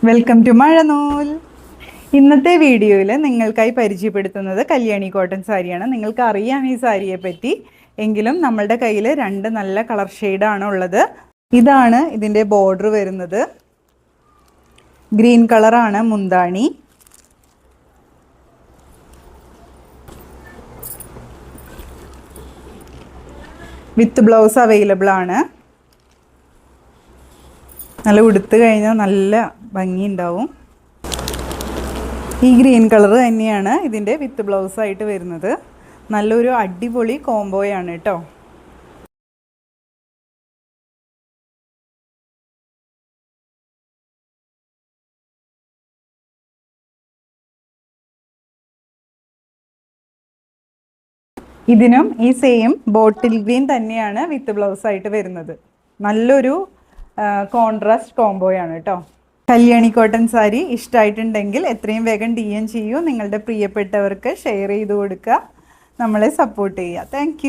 Welcome to മഴനൂൽ. ഇന്നത്തെ വീഡിയോയിൽ നിങ്ങൾക്കായി പരിചയപ്പെടുത്തുന്നത് കല്യാണി കോട്ടൺ സാരിയാണ്. നിങ്ങൾക്ക് അറിയാം ഈ സാരിയെ പറ്റി, എങ്കിലും നമ്മളുടെ കയ്യിൽ രണ്ട് നല്ല കളർ ഷെയ്ഡാണ് ഉള്ളത്. ഇതാണ് ഇതിൻ്റെ ബോർഡർ വരുന്നത്. ഗ്രീൻ കളറാണ് മുന്താണി. വിത്ത് ബ്ലൗസ് അവൈലബിൾ ആണ്. നല്ല ഉടുത്ത് കഴിഞ്ഞാൽ നല്ല ഭംഗിയുണ്ടാവും. ഈ ഗ്രീൻ കളർ തന്നെയാണ് ഇതിൻ്റെ വിത്ത് ബ്ലൗസായിട്ട് വരുന്നത്. നല്ലൊരു അടിപൊളി കോംബോയാണ് കേട്ടോ. ഇതിനും ഈ സെയിം ബോട്ടിൽ ഗ്രീൻ തന്നെയാണ് വിത്ത് ബ്ലൗസായിട്ട് വരുന്നത്. നല്ലൊരു കോൺട്രാസ്റ്റ് കോംബോയാണ് കേട്ടോ. കല്യാണി കോട്ടൺ സാരി ഇഷ്ടമായിട്ടുണ്ടെങ്കിൽ എത്രയും വേഗം DM ചെയ്യൂ. നിങ്ങളുടെ പ്രിയപ്പെട്ടവർക്ക് ഷെയർ ചെയ്ത് കൊടുക്കുക. നമ്മളെ സപ്പോർട്ട് ചെയ്യുക. താങ്ക്